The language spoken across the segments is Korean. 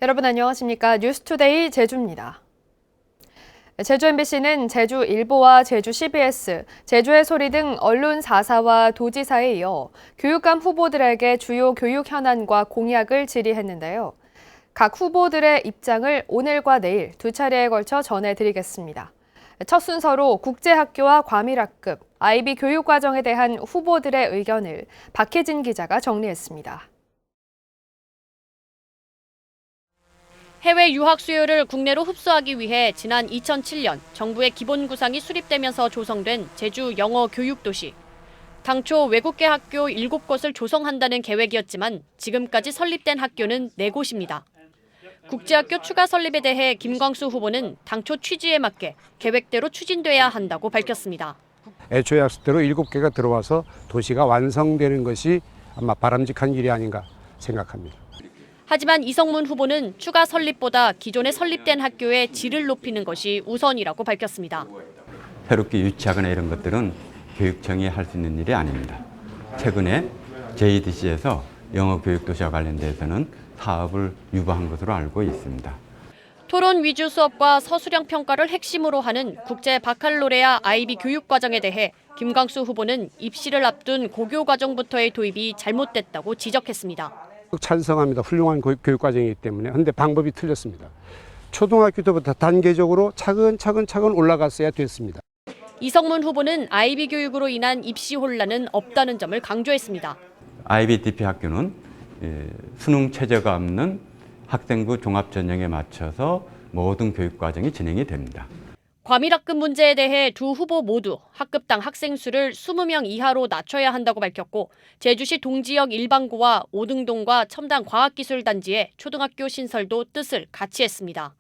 여러분 안녕하십니까? 뉴스투데이 제주입니다. 제주 MBC는 제주 일보와 제주 CBS, 제주의 소리 등 언론 4사와 도지사에 이어 교육감 후보들에게 주요 교육 현안과 공약을 질의했는데요. 각 후보들의 입장을 오늘과 내일 두 차례에 걸쳐 전해드리겠습니다. 첫 순서로 국제학교와 과밀학급, IB 교육과정에 대한 후보들의 의견을 박혜진 기자가 정리했습니다. 해외 유학 수요를 국내로 흡수하기 위해 지난 2007년 정부의 기본 구상이 수립되면서 조성된 제주 영어 교육도시. 당초 외국계 학교 7곳을 조성한다는 계획이었지만 지금까지 설립된 학교는 4곳입니다. 국제학교 추가 설립에 대해 김광수 후보는 당초 취지에 맞게 계획대로 추진돼야 한다고 밝혔습니다. 애초에 약속대로 7개가 들어와서 도시가 완성되는 것이 아마 바람직한 일이 아닌가 생각합니다. 하지만 이성문 후보는 추가 설립보다 기존에 설립된 학교의 질을 높이는 것이 우선이라고 밝혔습니다. 새롭게 유치하거나 이런 것들은 교육청이 할 수 있는 일이 아닙니다. 최근에 JEDC에서 영어 교육도시와 관련돼서는 사업을 유보한 것으로 알고 있습니다. 토론 위주 수업과 서술형 평가를 핵심으로 하는 국제 바칼로레아 IB 교육과정에 대해 김광수 후보는 입시를 앞둔 고교과정부터의 도입이 잘못됐다고 지적했습니다. 찬성합니다. 훌륭한 교육과정이기 때문에. 그런데 방법이 틀렸습니다. 초등학교 때부터 단계적으로 차근차근 올라갔어야 됐습니다. 이성문 후보는 IB 교육으로 인한 입시 혼란은 없다는 점을 강조했습니다. IBDP 학교는 수능 최저가 없는 학생부 종합전형에 맞춰서 모든 교육과정이 진행이 됩니다. 과밀학급 문제에 대해 두 후보 모두 학급당 학생 수를 20명 이하로 낮춰야 한다고 밝혔고 제주시 동지역 일반고와 오등동과 첨단 과학기술단지의 초등학교 신설도 뜻을 같이 했습니다.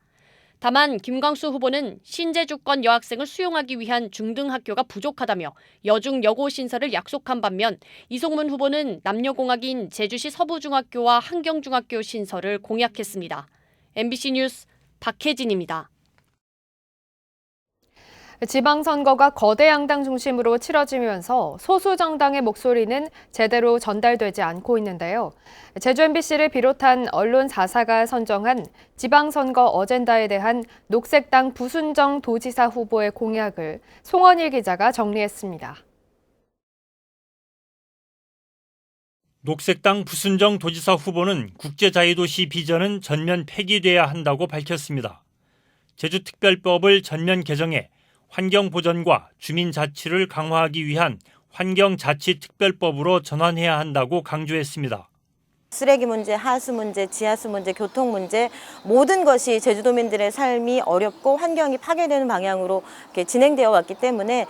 다만 김광수 후보는 신제주권 여학생을 수용하기 위한 중등학교가 부족하다며 여중 여고 신설을 약속한 반면 이성문 후보는 남녀공학인 제주시 서부중학교와 한경중학교 신설을 공약했습니다. MBC 뉴스 박혜진입니다. 지방선거가 거대 양당 중심으로 치러지면서 소수 정당의 목소리는 제대로 전달되지 않고 있는데요. 제주 MBC를 비롯한 언론 4사가 선정한 지방선거 어젠다에 대한 녹색당 부순정 도지사 후보의 공약을 송원일 기자가 정리했습니다. 녹색당 부순정 도지사 후보는 국제자유도시 비전은 전면 폐기돼야 한다고 밝혔습니다. 제주특별법을 전면 개정해 환경보전과 주민자치를 강화하기 위한 환경자치특별법으로 전환해야 한다고 강조했습니다. 쓰레기 문제, 하수 문제, 지하수 문제, 교통 문제 모든 것이 제주도민들의 삶이 어렵고 환경이 파괴되는 방향으로 이렇게 진행되어 왔기 때문에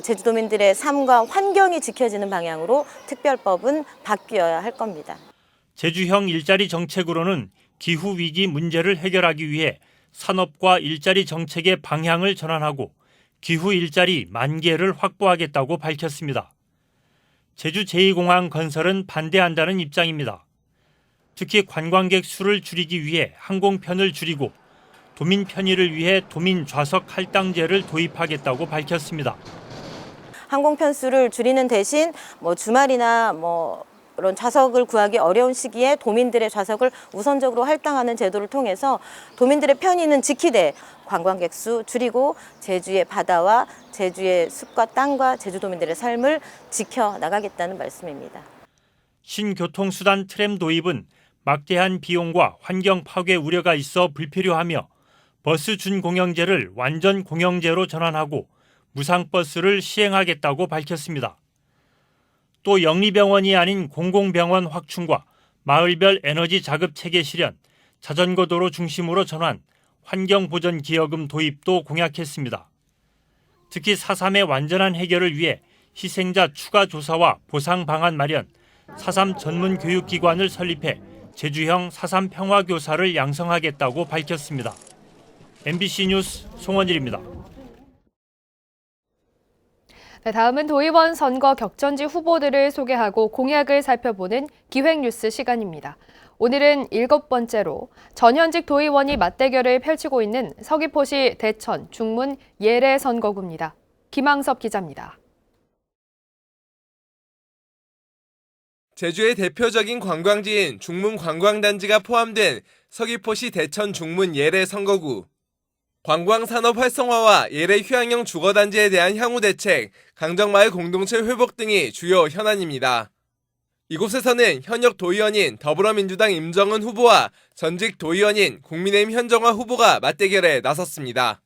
제주도민들의 삶과 환경이 지켜지는 방향으로 특별법은 바뀌어야 할 겁니다. 제주형 일자리 정책으로는 기후위기 문제를 해결하기 위해 산업과 일자리 정책의 방향을 전환하고 기후 일자리 10,000개를 확보하겠다고 밝혔습니다. 제주 제2공항 건설은 반대한다는 입장입니다. 특히 관광객 수를 줄이기 위해 항공편을 줄이고 도민 편의를 위해 도민 좌석 할당제를 도입하겠다고 밝혔습니다. 항공편 수를 줄이는 대신 주말이나 그런 좌석을 구하기 어려운 시기에 도민들의 좌석을 우선적으로 할당하는 제도를 통해서 도민들의 편의는 지키되 관광객 수 줄이고 제주의 바다와 제주의 숲과 땅과 제주도민들의 삶을 지켜나가겠다는 말씀입니다. 신교통수단 트램 도입은 막대한 비용과 환경 파괴 우려가 있어 불필요하며 버스 준공영제를 완전 공영제로 전환하고 무상버스를 시행하겠다고 밝혔습니다. 또 영리병원이 아닌 공공병원 확충과 마을별 에너지 자급 체계 실현, 자전거 도로 중심으로 전환, 환경보전 기여금 도입도 공약했습니다. 특히 4.3의 완전한 해결을 위해 희생자 추가 조사와 보상 방안 마련, 4.3 전문 교육기관을 설립해 제주형 4.3 평화교사를 양성하겠다고 밝혔습니다. MBC 뉴스 송원일입니다. 다음은 도의원 선거 격전지 후보들을 소개하고 공약을 살펴보는 기획뉴스 시간입니다. 오늘은 7번째로 전현직 도의원이 맞대결을 펼치고 있는 서귀포시 대천, 중문 예래 선거구입니다. 김항섭 기자입니다. 제주의 대표적인 관광지인 중문 관광단지가 포함된 서귀포시 대천 중문 예래 선거구, 관광산업 활성화와 예래 휴양형 주거단지에 대한 향후 대책, 강정마을 공동체 회복 등이 주요 현안입니다. 이곳에서는 현역 도의원인 더불어민주당 임정은 후보와 전직 도의원인 국민의힘 현정화 후보가 맞대결에 나섰습니다.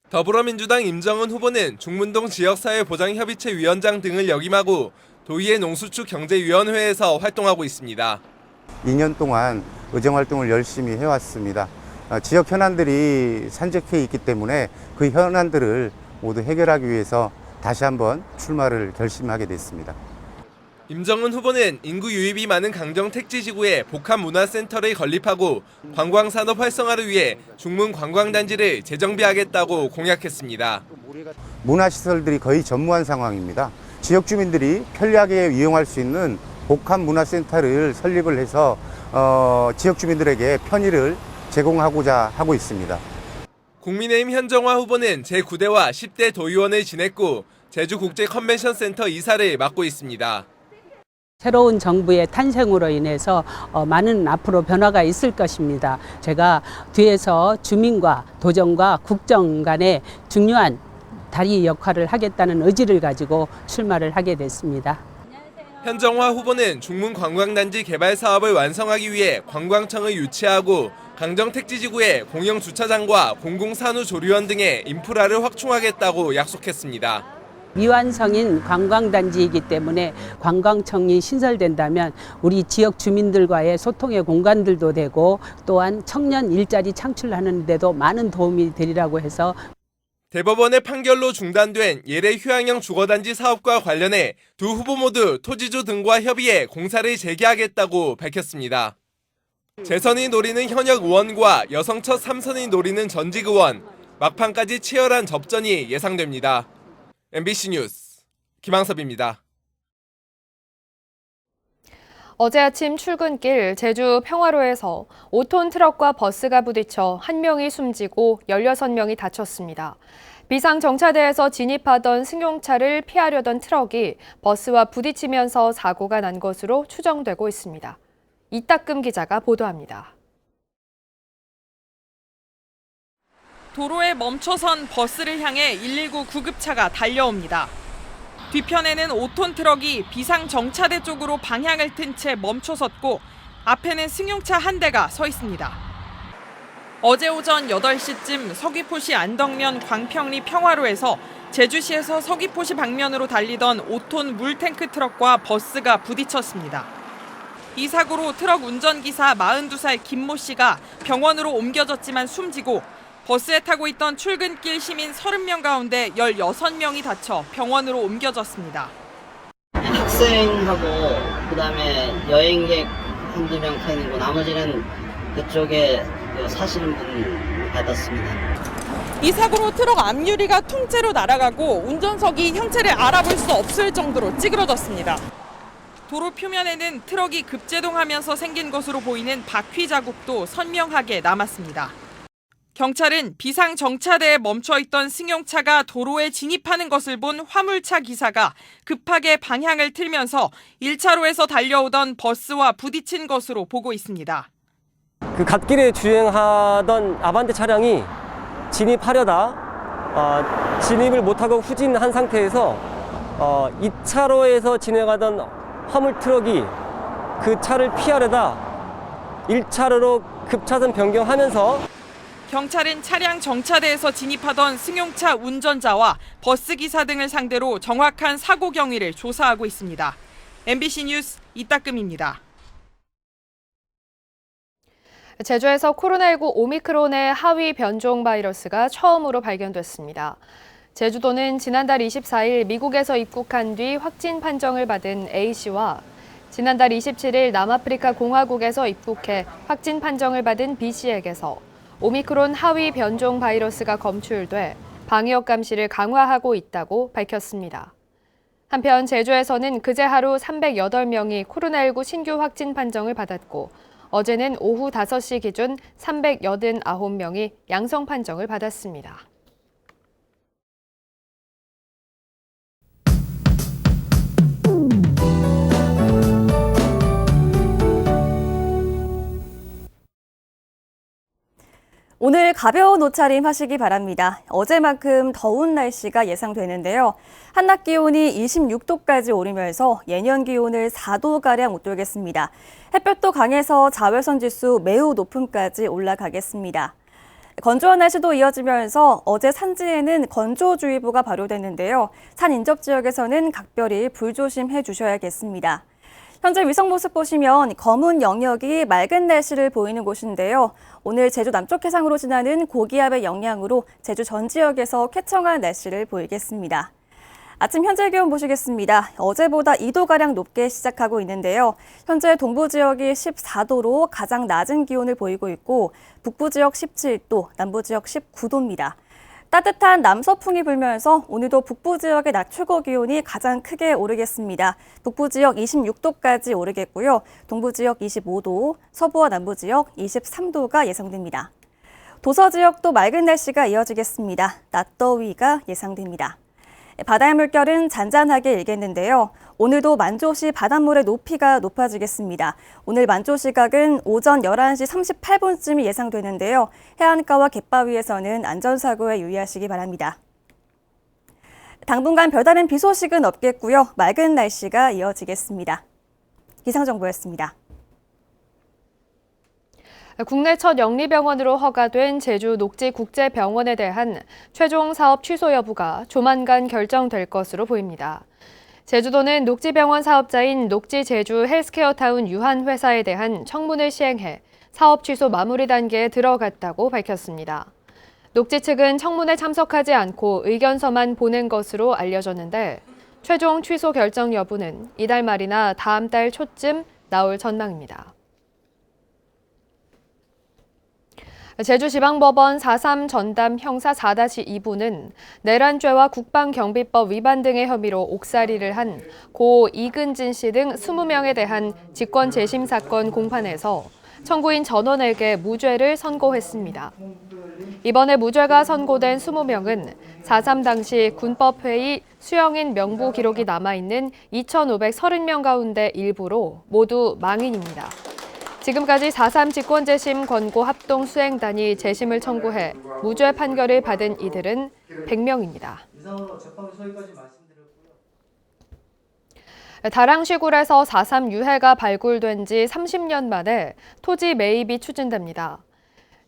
더불어민주당 임정은 후보는 중문동 지역사회보장협의체 위원장 등을 역임하고 도의회 농수축 경제위원회에서 활동하고 있습니다. 2년 동안 의정활동을 열심히 해왔습니다. 지역 현안들이 산적해 있기 때문에 그 현안들을 모두 해결하기 위해서 다시 한번 출마를 결심하게 됐습니다. 임정은 후보는 인구 유입이 많은 강정 택지지구에 복합문화센터를 건립하고 관광산업 활성화를 위해 중문 관광단지를 재정비하겠다고 공약했습니다. 문화시설들이 거의 전무한 상황입니다. 지역 주민들이 편리하게 이용할 수 있는 복합문화센터를 설립을 해서 지역 주민들에게 편의를 제공하고자 하고 있습니다. 국민의힘 현정화 후보는 제9대와 10대 도의원을 지냈고 제주국제컨벤션센터 이사를 맡고 있습니다. 새로운 정부의 탄생으로 인해서 많은 앞으로 변화가 있을 것입니다. 제가 뒤에서 주민과 도정과 국정 간의 중요한 다리 역할을 하겠다는 의지를 가지고 출마를 하게 됐습니다. 현정화 후보는 중문 관광단지 개발 사업을 완성하기 위해 관광청을 유치하고 강정 택지지구에 공영 주차장과 공공산후조리원 등의 인프라를 확충하겠다고 약속했습니다. 미완성인 관광단지이기 때문에 관광청이 신설된다면 우리 지역 주민들과의 소통의 공간들도 되고 또한 청년 일자리 창출하는 데도 많은 도움이 되리라고 해서 대법원의 판결로 중단된 예래 휴양형 주거단지 사업과 관련해 두 후보 모두 토지주 등과 협의해 공사를 재개하겠다고 밝혔습니다. 재선이 노리는 현역 의원과 여성 첫 3선이 노리는 전직 의원, 막판까지 치열한 접전이 예상됩니다. MBC 뉴스 김항섭입니다. 어제 아침 출근길 제주 평화로에서 5톤 트럭과 버스가 부딪혀 1명이 숨지고 16명이 다쳤습니다. 비상정차대에서 진입하던 승용차를 피하려던 트럭이 버스와 부딪히면서 사고가 난 것으로 추정되고 있습니다. 이따금 기자가 보도합니다. 도로에 멈춰선 버스를 향해 119 구급차가 달려옵니다. 뒤편에는 5톤 트럭이 비상정차대 쪽으로 방향을 튼 채 멈춰섰고 앞에는 승용차 한 대가 서 있습니다. 어제 오전 8시쯤 서귀포시 안덕면 광평리 평화로에서 제주시에서 서귀포시 방면으로 달리던 5톤 물탱크 트럭과 버스가 부딪혔습니다. 이 사고로 트럭 운전기사 42살 김모 씨가 병원으로 옮겨졌지만 숨지고 버스에 타고 있던 출근길 시민 30명 가운데 16명이 다쳐 병원으로 옮겨졌습니다. 학생하고 그다음에 여행객 한두 명 타 있는 거 나머지는 그쪽에 사시는 분 받았습니다. 이 사고로 트럭 앞유리가 통째로 날아가고 운전석이 형체를 알아볼 수 없을 정도로 찌그러졌습니다. 도로 표면에는 트럭이 급제동하면서 생긴 것으로 보이는 바퀴 자국도 선명하게 남았습니다. 경찰은 비상정차대에 멈춰있던 승용차가 도로에 진입하는 것을 본 화물차 기사가 급하게 방향을 틀면서 1차로에서 달려오던 버스와 부딪힌 것으로 보고 있습니다. 그 갓길에 주행하던 아반떼 차량이 진입하려다 진입을 못하고 후진한 상태에서 2차로에서 진행하던 화물 트럭이 그 차를 피하려다 1차로로 급차선 변경하면서 경찰은 차량 정차대에서 진입하던 승용차 운전자와 버스 기사 등을 상대로 정확한 사고 경위를 조사하고 있습니다. MBC 뉴스 이따금입니다. 제주에서 코로나19 오미크론의 하위 변종 바이러스가 처음으로 발견됐습니다. 제주도는 지난달 24일 미국에서 입국한 뒤 확진 판정을 받은 A씨와 지난달 27일 남아프리카 공화국에서 입국해 확진 판정을 받은 B씨에게서 오미크론 하위 변종 바이러스가 검출돼 방역 감시를 강화하고 있다고 밝혔습니다. 한편 제주에서는 그제 하루 308명이 코로나19 신규 확진 판정을 받았고 어제는 오후 5시 기준 389명이 양성 판정을 받았습니다. 오늘 가벼운 옷차림 하시기 바랍니다. 어제만큼 더운 날씨가 예상되는데요. 한낮 기온이 26도까지 오르면서 예년 기온을 4도가량 웃돌겠습니다. 햇볕도 강해서 자외선 지수 매우 높음까지 올라가겠습니다. 건조한 날씨도 이어지면서 어제 산지에는 건조주의보가 발효됐는데요. 산 인접 지역에서는 각별히 불조심해 주셔야겠습니다. 현재 위성 모습 보시면 검은 영역이 맑은 날씨를 보이는 곳인데요. 오늘 제주 남쪽 해상으로 지나는 고기압의 영향으로 제주 전 지역에서 쾌청한 날씨를 보이겠습니다. 아침 현재 기온 보시겠습니다. 어제보다 2도가량 높게 시작하고 있는데요. 현재 동부 지역이 14도로 가장 낮은 기온을 보이고 있고 북부 지역 17도, 남부 지역 19도입니다. 따뜻한 남서풍이 불면서 오늘도 북부 지역의 낮 최고 기온이 가장 크게 오르겠습니다. 북부 지역 26도까지 오르겠고요. 동부 지역 25도, 서부와 남부 지역 23도가 예상됩니다. 도서 지역도 맑은 날씨가 이어지겠습니다. 낮더위가 예상됩니다. 바다의 물결은 잔잔하게 일겠는데요. 오늘도 만조시 바닷물의 높이가 높아지겠습니다. 오늘 만조 시각은 오전 11시 38분쯤이 예상되는데요. 해안가와 갯바위에서는 안전사고에 유의하시기 바랍니다. 당분간 별다른 비 소식은 없겠고요. 맑은 날씨가 이어지겠습니다. 기상정보였습니다. 국내 첫 영리병원으로 허가된 제주 녹지국제병원에 대한 최종 사업 취소 여부가 조만간 결정될 것으로 보입니다. 제주도는 녹지병원 사업자인 녹지제주 헬스케어타운 유한회사에 대한 청문을 시행해 사업 취소 마무리 단계에 들어갔다고 밝혔습니다. 녹지 측은 청문에 참석하지 않고 의견서만 보낸 것으로 알려졌는데 최종 취소 결정 여부는 이달 말이나 다음 달 초쯤 나올 전망입니다. 제주지방법원 4.3 전담 형사 4-2부는 내란죄와 국방경비법 위반 등의 혐의로 옥살이를 한 고 이근진 씨 등 20명에 대한 직권재심 사건 공판에서 청구인 전원에게 무죄를 선고했습니다. 이번에 무죄가 선고된 20명은 4.3 당시 군법회의 수령인 명부 기록이 남아있는 2,530명 가운데 일부로 모두 망인입니다. 지금까지 4.3 직권재심 권고 합동수행단이 재심을 청구해 무죄 판결을 받은 이들은 100명입니다. 다랑시굴에서 4.3 유해가 발굴된 지 30년 만에 토지 매입이 추진됩니다.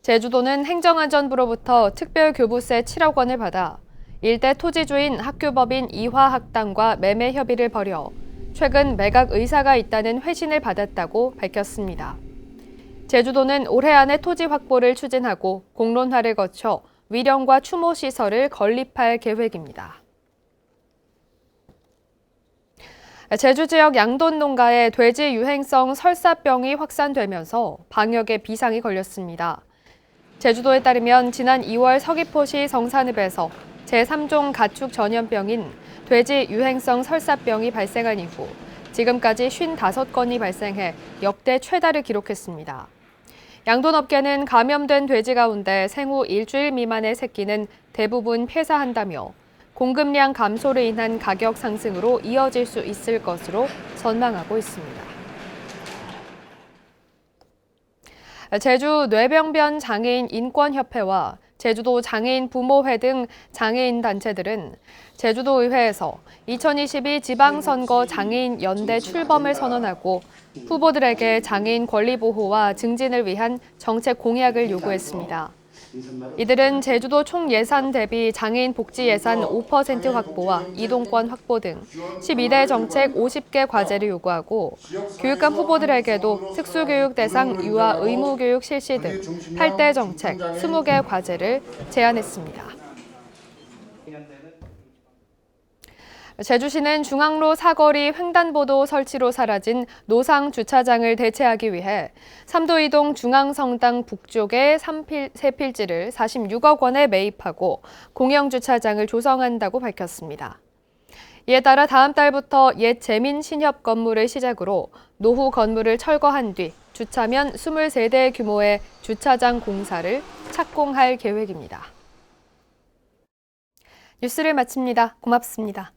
제주도는 행정안전부로부터 특별교부세 7억 원을 받아 일대 토지주인 학교법인 이화학당과 매매 협의를 벌여 최근 매각 의사가 있다는 회신을 받았다고 밝혔습니다. 제주도는 올해 안에 토지 확보를 추진하고 공론화를 거쳐 위령과 추모 시설을 건립할 계획입니다. 제주 지역 양돈 농가에 돼지 유행성 설사병이 확산되면서 방역에 비상이 걸렸습니다. 제주도에 따르면 지난 2월 서귀포시 성산읍에서 제3종 가축 전염병인 돼지 유행성 설사병이 발생한 이후 지금까지 55건이 발생해 역대 최다를 기록했습니다. 양돈업계는 감염된 돼지 가운데 생후 일주일 미만의 새끼는 대부분 폐사한다며 공급량 감소로 인한 가격 상승으로 이어질 수 있을 것으로 전망하고 있습니다. 제주 뇌병변 장애인 인권협회와 제주도 장애인 부모회 등 장애인 단체들은 제주도의회에서 2022 지방선거 장애인 연대 출범을 선언하고 후보들에게 장애인 권리 보호와 증진을 위한 정책 공약을 요구했습니다. 이들은 제주도 총 예산 대비 장애인 복지 예산 5% 확보와 이동권 확보 등 12대 정책 50개 과제를 요구하고 교육감 후보들에게도 특수교육 대상 유아 의무교육 실시 등 8대 정책 20개 과제를 제안했습니다. 제주시는 중앙로 사거리 횡단보도 설치로 사라진 노상 주차장을 대체하기 위해 삼도이동 중앙성당 북쪽에 세 필지를 46억 원에 매입하고 공영주차장을 조성한다고 밝혔습니다. 이에 따라 다음 달부터 옛 재민신협 건물을 시작으로 노후 건물을 철거한 뒤 주차면 23대 규모의 주차장 공사를 착공할 계획입니다. 뉴스를 마칩니다. 고맙습니다.